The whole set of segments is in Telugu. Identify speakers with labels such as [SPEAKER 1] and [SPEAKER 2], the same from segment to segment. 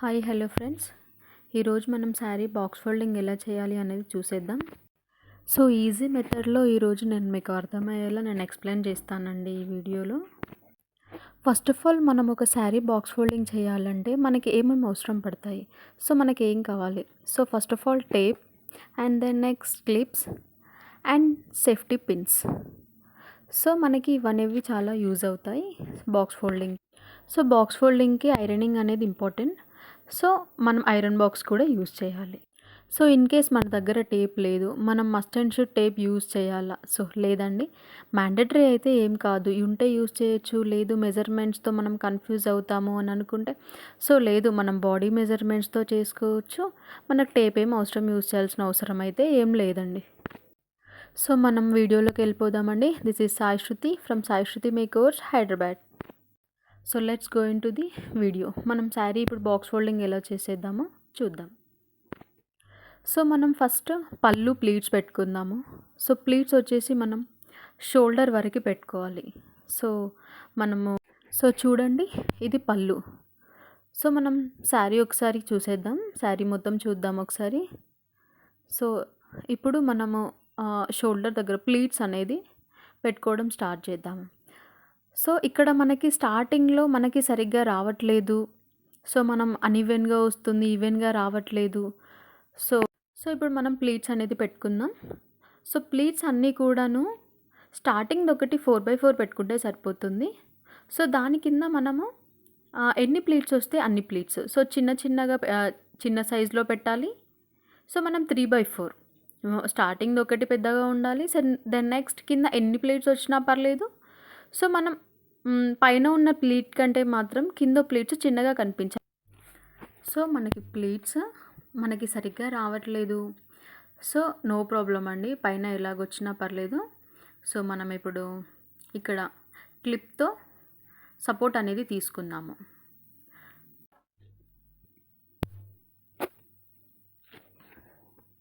[SPEAKER 1] Hi hello friends. ఈరోజు మనం శారీ బాక్స్ ఫోల్డింగ్ ఎలా చేయాలి అనేది చూసేద్దాం. సో ఈజీ మెథడ్లో ఈరోజు నేను మీకు అర్థమయ్యేలా ఎక్స్ప్లెయిన్ చేస్తానండి ఈ వీడియోలో. ఫస్ట్ ఆఫ్ ఆల్ మనం ఒక శారీ బాక్స్ ఫోల్డింగ్ చేయాలంటే మనకి ఏమేమి అవసరం పడతాయి, సో మనకి ఏం కావాలి. So first of all tape and then next clips and safety pins. So మనకి ఇవనేవి చాలా యూజ్ అవుతాయి బాక్స్ ఫోల్డింగ్. సో బాక్స్ ఫోల్డింగ్కి ఐరనింగ్ అనేది ఇంపార్టెంట్. సో మనం ఐరన్ బాక్స్ కూడా యూజ్ చేయాలి. సో ఇన్ కేస్ మన దగ్గర టేప్ లేదు, మనం must and should tape use చేయాలా? సో లేదండి, మ్యాండేటరీ అయితే ఏం కాదు, ఉంటే యూజ్ చేయొచ్చు. లేదు మెజర్మెంట్స్తో మనం కన్ఫ్యూజ్ అవుతాము అని అనుకుంటే, సో లేదు మనం బాడీ మెజర్మెంట్స్తో చేసుకోవచ్చు. మనకు టేప్ ఏం అవసరం యూజ్ చేయాల్సిన అవసరం అయితే ఏం లేదండి. సో మనం వీడియోలోకి వెళ్ళిపోదామండి. This is Sai Shruti from Sai Shruti makers Hyderabad. So let's go into the video. మనం శారీ ఇప్పుడు బాక్స్ ఫోల్డింగ్ ఎలా చేసేద్దామో చూద్దాం. సో మనం ఫస్ట్ పళ్ళు ప్లీట్స్ పెట్టుకుందాము. సో ప్లీట్స్ వచ్చేసి మనం షోల్డర్ వరకు పెట్టుకోవాలి. మనము చూడండి, ఇది పళ్ళు. సో మనం శారీ ఒకసారి చూసేద్దాం, శారీ మొత్తం చూద్దాం ఒకసారి. సో ఇప్పుడు మనము షోల్డర్ దగ్గర ప్లీట్స్ అనేది పెట్టుకోవడం స్టార్ట్ చేద్దాము. సో ఇక్కడ మనకి స్టార్టింగ్లో మనకి సరిగ్గా రావట్లేదు. సో మనం అన్ఈవెన్గా వస్తుంది, ఈవెన్గా రావట్లేదు. సో ఇప్పుడు మనం ప్లీట్స్ అనేది పెట్టుకుందాం. సో ప్లీట్స్ అన్నీ కూడాను స్టార్టింగ్ ఒకటి 4x4 పెట్టుకుంటే సరిపోతుంది. సో దాని కింద మనము ఎన్ని ప్లీట్స్ వస్తే అన్ని ప్లీట్స్, సో చిన్న సైజులో పెట్టాలి. సో మనం 3x4 స్టార్టింగ్ ఒకటి పెద్దగా ఉండాలి. సో దెన్ నెక్స్ట్ కింద ఎన్ని ప్లీట్స్ వచ్చినా పర్లేదు. సో మనం పైన ఉన్న ప్లీట్ కంటే మాత్రం కింద ప్లీట్స్ చిన్నగా కనిపించాలి. సో మనకి ప్లీట్స్ మనకి సరిగ్గా రావట్లేదు. సో నో ప్రాబ్లం అండి, పైన ఎలాగొచ్చినా పర్లేదు. సో మనం ఇప్పుడు ఇక్కడ క్లిప్తో సపోర్ట్ అనేది తీసుకుందాము.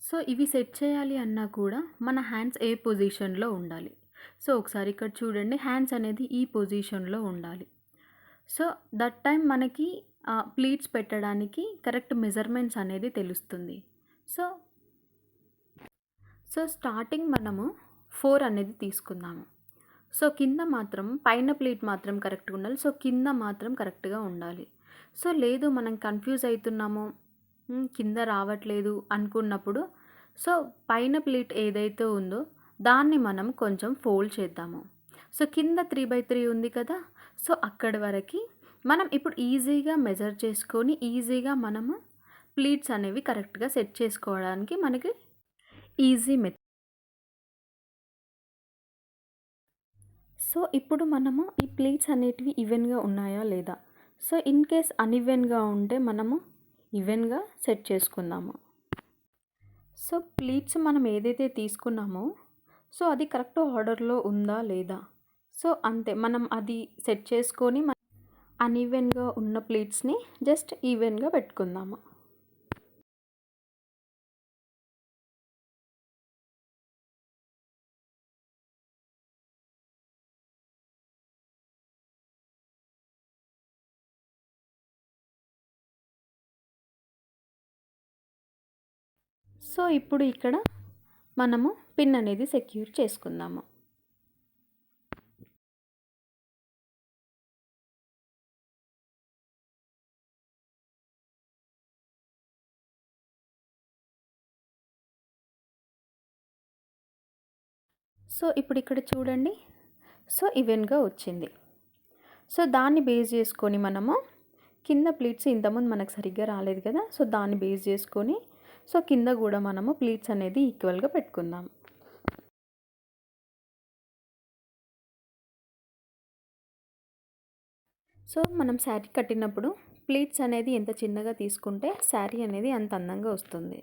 [SPEAKER 1] సో ఇవి సెట్ చేయాలి అన్నా కూడా మన హ్యాండ్స్ ఏ పొజిషన్లో ఉండాలి. సో ఒకసారి ఇక్కడ చూడండి, హ్యాండ్స్ అనేది ఈ పొజిషన్లో ఉండాలి. సో దట్ టైం మనకి ప్లీట్స్ పెట్టడానికి కరెక్ట్ మెజర్మెంట్స్ అనేది తెలుస్తుంది. సో స్టార్టింగ్ మనము 4 అనేది తీసుకుందాము. సో కింద మాత్రం పైన ప్లీట్ మాత్రం కరెక్ట్గా ఉండాలి. సో కింద మాత్రం కరెక్ట్గా ఉండాలి. సో లేదు మనం కన్ఫ్యూజ్ అవుతున్నాము, కింద రావట్లేదు అనుకున్నప్పుడు, సో పైన ప్లీట్ ఏదైతే ఉందో దాన్ని మనం కొంచెం ఫోల్డ్ చేద్దాము. సో కింద 3x3 ఉంది కదా, సో అక్కడి వరకు మనం ఇప్పుడు ఈజీగా మెజర్ చేసుకొని ఈజీగా మనము ప్లీట్స్ అనేవి కరెక్ట్గా సెట్ చేసుకోవడానికి మనకి ఈజీ మెథడ్. సో ఇప్పుడు మనము ఈ ప్లీట్స్ అనేటివి ఈవెన్గా ఉన్నాయా లేదా. సో ఇన్ కేస్ అన్ఈవెన్గా ఉంటే మనము ఈవెన్గా సెట్ చేసుకుందాము. సో ప్లీట్స్ మనం ఏదైతే తీసుకున్నామో సో అది కరెక్ట్ ఆర్డర్లో ఉందా లేదా, సో అంతే. మనం అది సెట్ చేసుకొని అన్ఈవెన్గా ఉన్న ప్లీట్స్ని జస్ట్ ఈవెన్గా పెట్టుకుందాము. సో ఇప్పుడు ఇక్కడ మనము పిన్ అనేది సెక్యూర్ చేసుకుందాము. సో ఇప్పుడు ఇక్కడ చూడండి, సో ఈవెన్గా వచ్చింది. సో దాన్ని బేస్ చేసుకొని మనము కింద ప్లీట్స్ ఇంతకుముందు మనకు సరిగ్గా రాలేదు కదా, సో దాన్ని బేస్ చేసుకొని సో కింద కూడా మనము ప్లీట్స్ అనేది ఈక్వల్గా పెట్టుకుందాం. సో మనం శారీ కట్టినప్పుడు ప్లీట్స్ అనేది ఎంత చిన్నగా తీసుకుంటే శారీ అనేది అంత అందంగా వస్తుంది.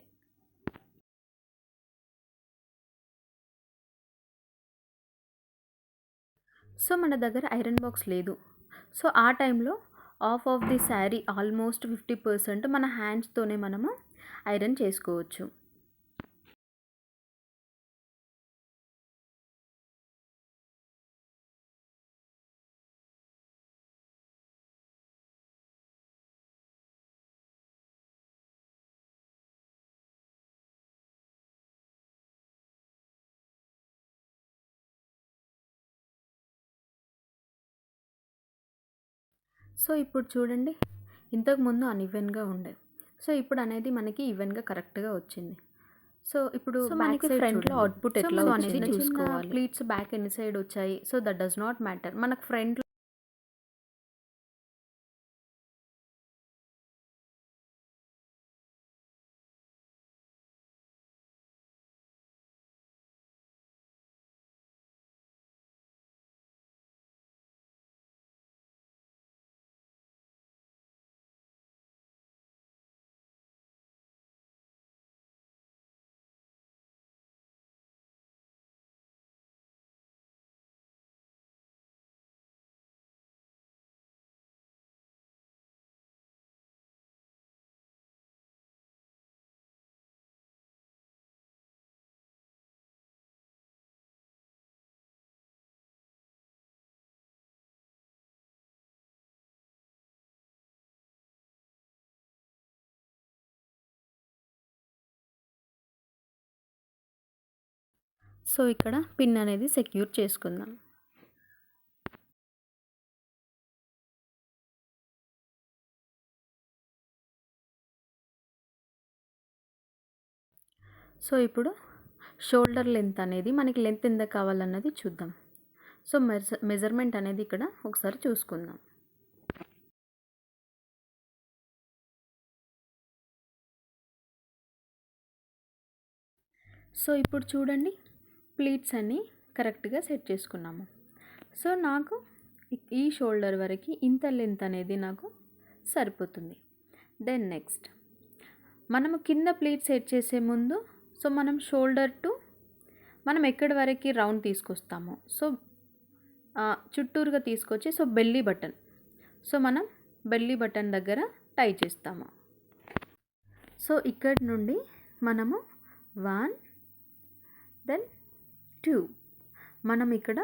[SPEAKER 1] సో మన దగ్గర ఐరన్ బాక్స్ లేదు. సో ఆ టైంలో ఆఫ్ ది శారీ ఆల్మోస్ట్ 50% మన హ్యాండ్స్తోనే మనము ఐరన్ చేసుకోవచ్చు. సో ఇప్పుడు చూడండి, ఇంతకుముందు అన్ఈవెన్గా ఉండే, సో ఇప్పుడు అనేది మనకి ఈవెన్గా కరెక్ట్గా వచ్చింది. సో ఇప్పుడు మనకి ఫ్రంట్లో అవుట్పుట్ ఎట్లా అనేది చూసుకోవాలి. ప్లీట్స్ బ్యాక్ ఎన్ని సైడ్ వచ్చాయి, so that does not matter. మనకు ఫ్రంట్ సో ఇక్కడ పిన్ అనేది సెక్యూర్ చేసుకుందాం. సో ఇప్పుడు షోల్డర్ లెంత్ అనేది మనకి లెంత్ ఎంత కావాలన్నది చూద్దాం. సో మెజర్మెంట్ అనేది ఇక్కడ ఒకసారి చూసుకుందాం. సో ఇప్పుడు చూడండి, ప్లీట్స్ అన్నీ కరెక్ట్గా సెట్ చేసుకున్నాము. సో నాకు ఈ షోల్డర్ వరకు ఇంత లెంత్ అనేది నాకు సరిపోతుంది. దెన్ నెక్స్ట్ మనము కింద ప్లీట్ సెట్ చేసే ముందు, సో మనం షోల్డర్ టు మనం ఎక్కడి వరకు రౌండ్ తీసుకొస్తాము, సో చుట్టూరుగా తీసుకొచ్చి, సో బెల్లీ బటన్, సో మనం బెల్లీ బటన్ దగ్గర టై చేస్తాము. సో ఇక్కడ నుండి మనము 1 దెన్ 2 మనం ఇక్కడ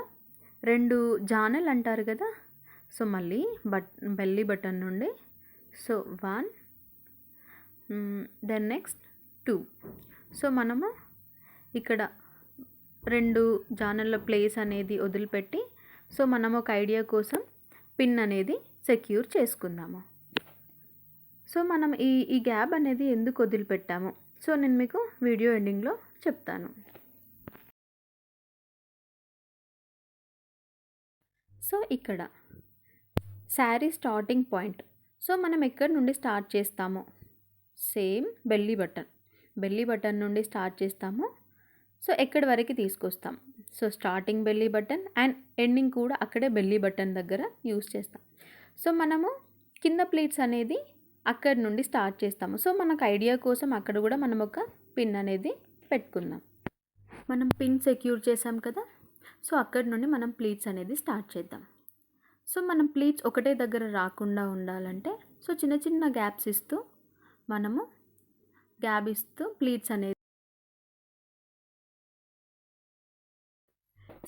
[SPEAKER 1] 2 జానెల్ అంటారు కదా, సో మళ్ళీ బెల్లీ బటన్ నుండి, సో 1 దెన్ నెక్స్ట్ 2. సో మనము ఇక్కడ 2 జానెల్ల ప్లేస్ అనేది వదిలిపెట్టి, సో మనం ఒక ఐడియా కోసం పిన్ అనేది సెక్యూర్ చేసుకుందాము. సో మనం ఈ గ్యాప్ అనేది ఎందుకు వదిలిపెట్టాము, సో నేను మీకు వీడియో ఎండింగ్లో చెప్తాను. సో ఇక్కడ శారీ స్టార్టింగ్ పాయింట్, సో మనం ఎక్కడి నుండి స్టార్ట్ చేస్తామో సేమ్ బెల్లీ బటన్ నుండి స్టార్ట్ చేస్తాము. సో ఎక్కడి వరకు తీసుకొస్తాం, so starting belly button and ending కూడా అక్కడే బెల్లీ బటన్ దగ్గర యూస్ చేస్తాం. సో మనము కింద ప్లీట్స్ అనేది అక్కడి నుండి స్టార్ట్ చేస్తాము. సో మనకు ఐడియా కోసం అక్కడ కూడా మనం ఒక పిన్ అనేది పెట్టుకుందాం. మనం పిన్ సెక్యూర్ చేసాం కదా, సో అక్కడి నుండి మనం ప్లీట్స్ అనేది స్టార్ట్ చేద్దాం. సో మనం ప్లీట్స్ ఒకటే దగ్గర రాకుండా ఉండాలంటే, సో చిన్న చిన్న గ్యాప్స్ ఇస్తూ మనము ప్లీట్స్ అనేది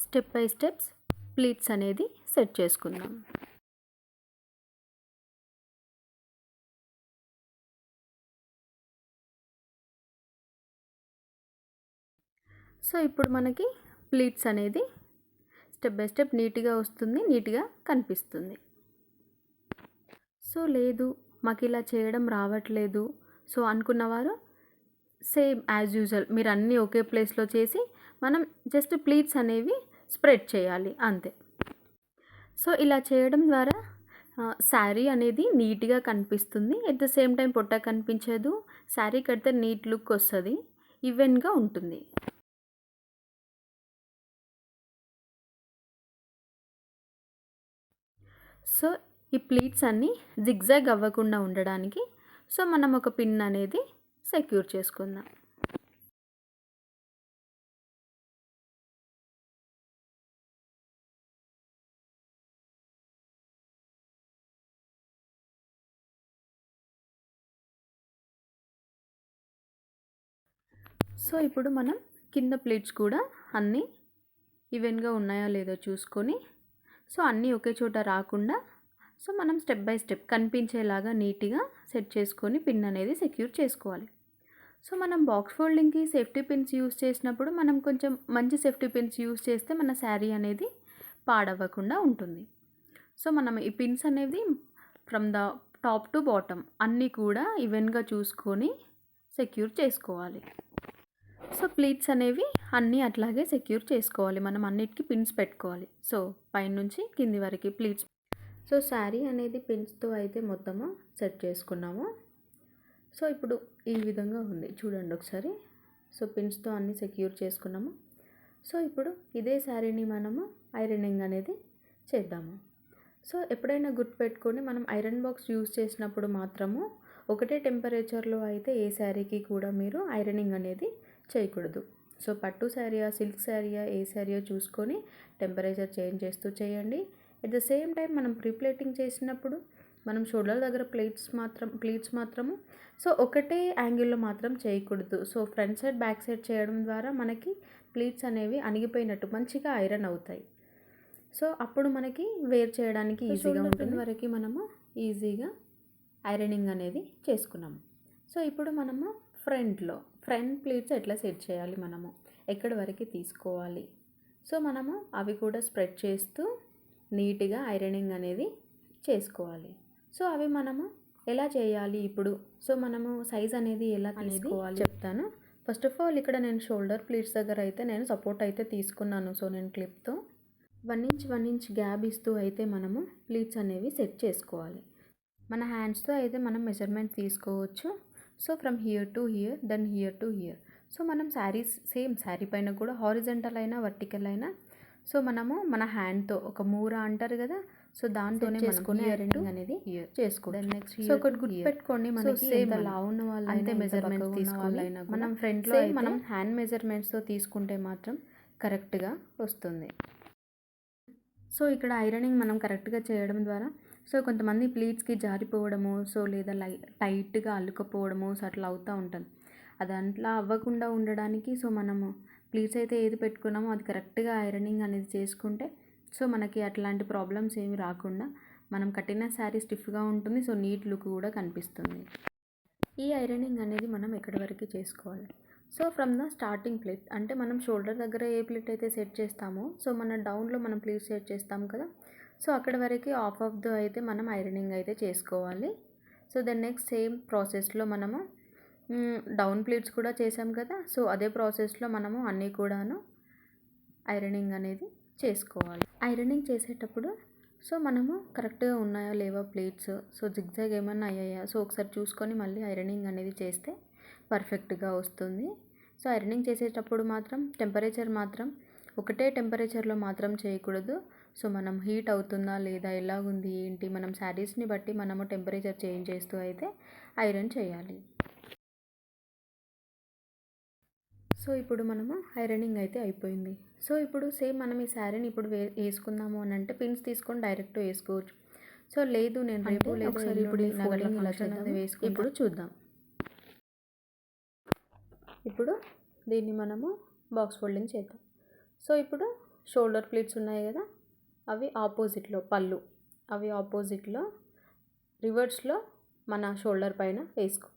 [SPEAKER 1] స్టెప్ బై స్టెప్స్ ప్లీట్స్ అనేది సెట్ చేసుకుందాం. సో ఇప్పుడు మనకి ప్లీట్స్ అనేది స్టెప్ బై స్టెప్ నీట్గా వస్తుంది, నీట్గా కనిపిస్తుంది. సో లేదు మాకు ఇలా చేయడం రావట్లేదు సో అనుకున్నవారు సేమ్ యాజ్ యూజువల్ మీరు అన్నీ ఒకే ప్లేస్లో చేసి మనం జస్ట్ ప్లీట్స్ అనేవి స్ప్రెడ్ చేయాలి అంతే. సో ఇలా చేయడం ద్వారా శారీ అనేది నీట్గా కనిపిస్తుంది, ఎట్ ద సేమ్ టైం పొట్ట కనిపించదు, శారీ కడితే నీట్ లుక్ వస్తుంది, ఈవెన్గా ఉంటుంది. సో ఈ ప్లీట్స్ అన్నీ జిగ్జాగ్ అవ్వకుండా ఉండడానికి సో మనం ఒక పిన్ అనేది సెక్యూర్ చేసుకుందాం. సో ఇప్పుడు మనం కింద ప్లీట్స్ కూడా అన్నీ ఈవెన్గా ఉన్నాయా లేదో చూసుకొని, సో అన్నీ ఒకే చోట రాకుండా సో మనం స్టెప్ బై స్టెప్ కనిపించేలాగా నీట్గా సెట్ చేసుకొని పిన్ అనేది సెక్యూర్ చేసుకోవాలి. సో మనం బాక్స్ ఫోల్డింగ్కి సేఫ్టీ పిన్స్ యూస్ చేసినప్పుడు మనం కొంచెం మంచి సేఫ్టీ పిన్స్ యూస్ చేస్తే మన శారీ అనేది పాడవ్వకుండా ఉంటుంది. సో మనం ఈ పిన్స్ అనేది from the top to bottom అన్నీ కూడా ఈవెన్గా చూసుకొని సెక్యూర్ చేసుకోవాలి. సో ప్లీట్స్ అనేవి అన్నీ అట్లాగే సెక్యూర్ చేసుకోవాలి. మనం అన్నిటికీ పిన్స్ పెట్టుకోవాలి. సో పైనుంచి కింది వరకు ప్లీట్స్. సో శారీ అనేది పిన్స్తో అయితే మొత్తము సెట్ చేసుకున్నాము. సో ఇప్పుడు ఈ విధంగా ఉంది చూడండి ఒకసారి. సో పిన్స్తో అన్నీ సెక్యూర్ చేసుకున్నాము. సో ఇప్పుడు ఇదే శారీని మనము ఐరనింగ్ అనేది చేద్దాము. సో ఎప్పుడైనా గుర్తుపెట్టుకొని మనం ఐరన్ బాక్స్ యూజ్ చేసినప్పుడు మాత్రము ఒకటే టెంపరేచర్లో అయితే ఏ శారీకి కూడా మీరు ఐరనింగ్ అనేది చేయకూడదు. సో పట్టు శారీయా, సిల్క్ శారీయా, ఏ శారీయో చూసుకొని టెంపరేచర్ చేంజ్ చేస్తూ చేయండి. ఎట్ ద సేమ్ టైం మనం ప్రీప్లేటింగ్ చేసినప్పుడు మనం షోల్డర్ దగ్గర ప్లీట్స్ మాత్రము సో ఒకటే యాంగిల్లో మాత్రం చేయకూడదు. So front side back side చేయడం ద్వారా మనకి ప్లీట్స్ అనేవి అణిగిపోయినట్టు మంచిగా ఐరన్ అవుతాయి. సో అప్పుడు మనకి వేర్ చేయడానికి ఈజీగా ఉంటుంది. వరకు మనము ఈజీగా ఐరనింగ్ అనేది చేసుకున్నాము. సో ఇప్పుడు మనము ఫ్రంట్ ప్లీట్స్ ఎట్లా సెట్ చేయాలి, మనము ఎక్కడి వరకు తీసుకోవాలి, సో మనము అవి కూడా స్ప్రెడ్ చేస్తూ నీట్గా ఐరనింగ్ అనేది చేసుకోవాలి. సో అవి మనము ఎలా చేయాలి ఇప్పుడు, సో మనము సైజ్ అనేది ఎలా తీసుకోవాలి చెప్తాను. ఫస్ట్ ఆఫ్ ఆల్ ఇక్కడ నేను షోల్డర్ ప్లీట్స్ దగ్గర అయితే నేను సపోర్ట్ అయితే తీసుకున్నాను. సో నేను క్లిప్తో 1 ఇంచ్ గ్యాప్ ఇస్తూ అయితే మనము ప్లీట్స్ అనేవి సెట్ చేసుకోవాలి. మన హ్యాండ్స్తో అయితే మనం మెజర్మెంట్ తీసుకోవచ్చు. So from here to here, then here to here. So మనం సేమ్ శారీ పైన కూడా హారిజంటల్ అయినా వర్టికల్ అయినా సో మనము మన హ్యాండ్తో ఒక మూర అంటారు కదా, సో దాంతోనే చేసుకొని ఐరనింగ్ అనేది చేసుకోవాలి. నెక్స్ట్ సో ఒకటి గుర్తుపెట్టుకోండి, మనకి ఎంత లావు ఉన్న వాళ్ళు అంతే మెజర్మెంట్స్ తీసుకోవాలి. మనం ఫ్రంట్లో మనం హ్యాండ్ మెజర్మెంట్స్తో తీసుకుంటే మాత్రం కరెక్ట్గా వస్తుంది. సో ఇక్కడ ఐరనింగ్ మనం కరెక్ట్గా చేయడం ద్వారా సో కొంతమంది ప్లీట్స్కి జారిపోవడము, సో లేదా టైట్గా అల్లుకపోవడము, సో అట్లా అవుతూ ఉంటుంది. అది అట్లా అవ్వకుండా ఉండడానికి సో మనము ప్లీట్స్ అయితే ఏది పెట్టుకున్నామో అది కరెక్ట్గా ఐరనింగ్ అనేది చేసుకుంటే సో మనకి అట్లాంటి ప్రాబ్లమ్స్ ఏమి రాకుండా మనం కట్టిన శారీ స్టిఫ్గా ఉంటుంది. సో నీట్ లుక్ కూడా కనిపిస్తుంది. ఈ ఐరనింగ్ అనేది మనం ఎక్కడి వరకు చేసుకోవాలి, so from the starting plate అంటే మనం షోల్డర్ దగ్గర ఏ ప్లేట్ అయితే సెట్ చేస్తామో సో మన డౌన్లో మనం ప్లేట్ సెట్ చేస్తాం కదా, సో అక్కడ వరకు ఆఫ్ ద అయితే మనం ఐరనింగ్ అయితే చేసుకోవాలి. సో దెన్ నెక్స్ట్ సేమ్ ప్రాసెస్లో మనము డౌన్ ప్లేట్స్ కూడా చేసాం కదా, సో అదే ప్రాసెస్లో మనము అన్నీ కూడాను ఐరనింగ్ అనేది చేసుకోవాలి. ఐరనింగ్ చేసేటప్పుడు సో మనము కరెక్ట్గా ఉన్నాయా లేవా ప్లేట్స్, సో జిగ్జాగ్ ఏమన్నా అయ్యాయా, సో ఒకసారి చూసుకొని మళ్ళీ ఐరనింగ్ అనేది చేస్తే పర్ఫెక్ట్గా వస్తుంది. సో ఐరనింగ్ చేసేటప్పుడు మాత్రం టెంపరేచర్ మాత్రం ఒకటే టెంపరేచర్లో మాత్రం చేయకూడదు. సో మనం హీట్ అవుతుందా లేదా, ఎలాగుంది ఏంటి, మనం శారీస్ని బట్టి మనము టెంపరేచర్ చేంజ్ చేస్తూ అయితే ఐరన్ చేయాలి. సో ఇప్పుడు మనము ఐరనింగ్ అయితే అయిపోయింది. సో ఇప్పుడు సేమ్ మనం ఈ శారీని ఇప్పుడు వేసుకుందాము అని అంటే పిన్స్ తీసుకొని డైరెక్ట్ వేసుకోవచ్చు. సో లేదు నేను రేపు ఒకసారి ఇప్పుడు ఈ ఫోల్డింగ్ ఇలా వేసుకుని ఇప్పుడు చూద్దాం. ఇప్పుడు దీన్ని మనము బాక్స్ ఫోల్డింగ్ చేద్దాం. సో ఇప్పుడు షోల్డర్ ప్లీట్స్ ఉన్నాయి కదా, అవి ఆపోజిట్లో పళ్ళు, అవి ఆపోజిట్లో రివర్స్లో మన షోల్డర్ పైన వేసుకో.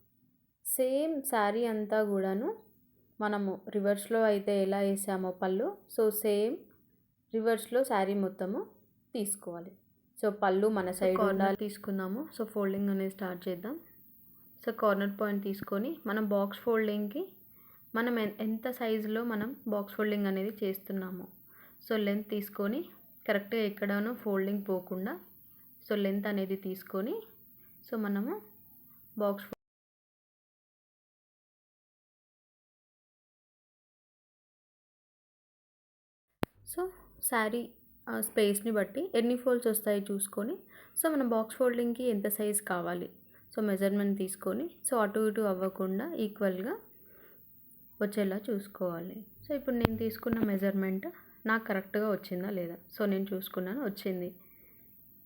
[SPEAKER 1] సేమ్ శారీ అంతా కూడాను మనము రివర్స్లో అయితే ఎలా వేసామో పళ్ళు, సో సేమ్ రివర్స్లో శారీ మొత్తము తీసుకోవాలి. సో పళ్ళు మన సైడ్ ఉండాలి తీసుకుందాము. సో ఫోల్డింగ్ అనేది స్టార్ట్ చేద్దాం. సో కార్నర్ పాయింట్ తీసుకొని మనం బాక్స్ ఫోల్డింగ్కి మనం ఎంత సైజులో మనం బాక్స్ ఫోల్డింగ్ అనేది చేస్తున్నామో సో లెంత్ తీసుకొని కరెక్ట్గా ఎక్కడనో ఫోల్డింగ్ పోకుండా సో లెంత్ అనేది తీసుకొని సో మనము బాక్స్ సో శారీ స్పేస్ని బట్టి ఎన్ని ఫోల్డ్స్ వస్తాయో చూసుకొని సో మనం బాక్స్ ఫోల్డింగ్కి ఎంత సైజ్ కావాలి సో మెజర్మెంట్ తీసుకొని సో అటు ఇటు అవ్వకుండా ఈక్వల్గా వచ్చేలా చూసుకోవాలి. సో ఇప్పుడు నేను తీసుకున్న మెజర్మెంట్ నాకు కరెక్ట్గా వచ్చిందా లేదా, సో నేను చూసుకున్నాను వచ్చింది.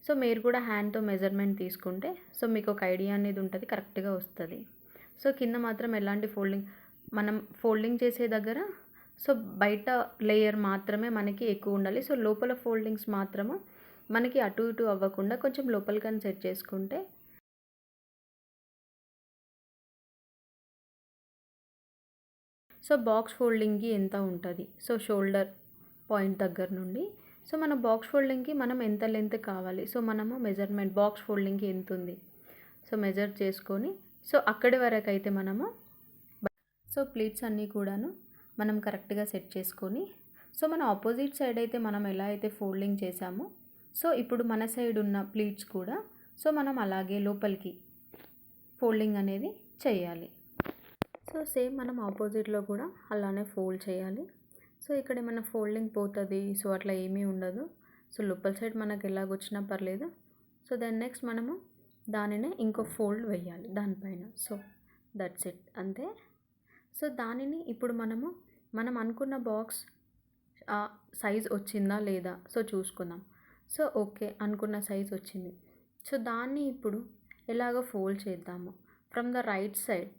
[SPEAKER 1] సో మీరు కూడా హ్యాండ్తో మెజర్మెంట్ తీసుకుంటే సో మీకు ఒక ఐడియా అనేది ఉంటుంది, కరెక్ట్గా వస్తుంది. సో కింద మాత్రం ఎలాంటి మనం ఫోల్డింగ్ చేసే దగ్గర సో బయట లేయర్ మాత్రమే మనకి ఎక్కువ ఉండాలి. సో లోపల ఫోల్డింగ్స్ మాత్రము మనకి అటు ఇటు అవ్వకుండా కొంచెం లోపలికని సెట్ చేసుకుంటే సో బాక్స్ ఫోల్డింగ్కి ఎంత ఉంటుంది సో షోల్డర్ పాయింట్ దగ్గర నుండి సో మన బాక్స్ ఫోల్డింగ్కి మనం ఎంత లెంత్ కావాలి, సో మనము మెజర్మెంట్ బాక్స్ ఫోల్డింగ్కి ఎంత ఉంది సో మెజర్ చేసుకొని సో అక్కడి వరకు అయితే మనము సో ప్లీట్స్ అన్నీ కూడాను మనం కరెక్ట్గా సెట్ చేసుకొని సో మన ఆపోజిట్ సైడ్ అయితే మనం ఎలా అయితే ఫోల్డింగ్ చేసామో సో ఇప్పుడు మన సైడ్ ఉన్న ప్లీట్స్ కూడా సో మనం అలాగే లోపలికి ఫోల్డింగ్ అనేది చేయాలి. సో సేమ్ మనం ఆపోజిట్లో కూడా అలానే ఫోల్డ్ చేయాలి. సో ఇక్కడ ఏమైనా ఫోల్డింగ్ పోతుంది సో అట్లా ఏమీ ఉండదు. సో లోపల సైడ్ మనకు ఎలాగొచ్చినా పర్లేదు. సో దెన్ నెక్స్ట్ మనము దానినే ఇంకో ఫోల్డ్ వేయాలి దానిపైన. సో దట్స్ ఇట్, అంతే. సో దానిని ఇప్పుడు మనం అనుకున్న బాక్స్ సైజ్ వచ్చిందా లేదా సో చూసుకుందాం. సో ఓకే, అనుకున్న సైజ్ వచ్చింది. సో దాన్ని ఇప్పుడు ఎలాగో ఫోల్డ్ చేద్దాము. ఫ్రమ్ ద రైట్ సైడ్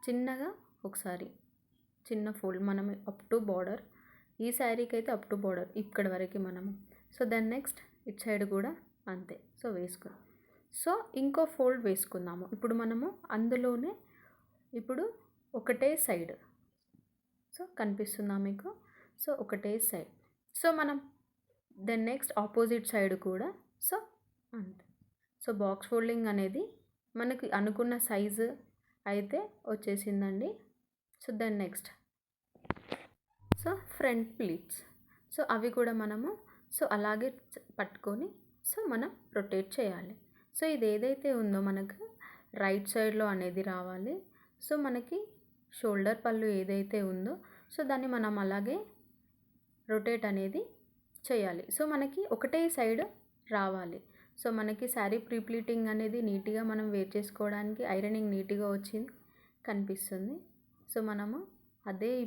[SPEAKER 1] చిన్నగా ఒకసారి చిన్న ఫోల్డ్ మనం అప్ టు బార్డర్, ఈ శారీకి అయితే అప్ టు బార్డర్ ఇక్కడ వరకు మనము. So then next it side కూడా అంతే. సో వేసుకుందాం. సో ఇంకో ఫోల్డ్ వేసుకుందాము. ఇప్పుడు మనము అందులోనే ఇప్పుడు ఒకటే సైడ్, సో కనిపిస్తుందా మీకు? సో ఒకటే సైడ్. సో మనం దెన్ నెక్స్ట్ ఆపోజిట్ సైడ్ కూడా సో అంతే. సో బాక్స్ ఫోల్డింగ్ అనేది మనకి అనుకున్న సైజు అయితే వచ్చేసిందండి. So then next so front pleats, so అవి కూడా మనము సో అలాగే పట్టుకొని సో మనం రొటేట్ చేయాలి. సో ఇది ఏదైతే ఉందో మనకు రైట్ సైడ్లో అనేది రావాలి. సో మనకి షోల్డర్ పళ్ళు ఏదైతే ఉందో సో దాన్ని మనం అలాగే రొటేట్ అనేది చేయాలి. సో మనకి ఒకటే సైడ్ రావాలి. సో మనకి శారీ ప్రీప్లీటింగ్ అనేది నీట్గా మనం వేర్ చేసుకోవడానికి ఐరనింగ్ నీట్గా వచ్చింది కనిపిస్తుంది. సో మనము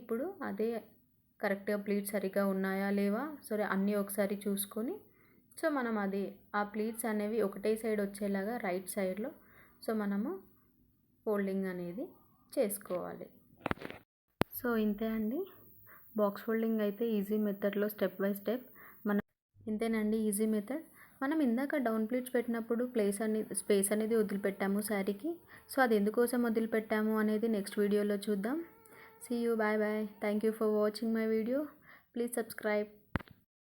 [SPEAKER 1] ఇప్పుడు అదే కరెక్ట్గా ప్లీట్స్ సరిగ్గా ఉన్నాయా లేవా సరే అన్నీ ఒకసారి చూసుకొని సో మనం ఆ ప్లీట్స్ అనేవి ఒకటే సైడ్ వచ్చేలాగా రైట్ సైడ్లో సో మనము ఫోల్డింగ్ అనేది చేసుకోవాలి. సో ఇంతే అండి, బాక్స్ ఫోల్డింగ్ అయితే ఈజీ మెథడ్లో స్టెప్ బై స్టెప్ మనం ఇంతేనండి, ఈజీ మెథడ్. మనం ఇందాక డౌన్ ప్లీట్స్ పెట్టినప్పుడు స్పేస్ అనేది వదిలిపెట్టాము శారీకి. సో అది ఎందుకోసం వదిలిపెట్టాము అనేది నెక్స్ట్ వీడియోలో చూద్దాం. See you, bye bye. Thank you for watching my video. Please subscribe.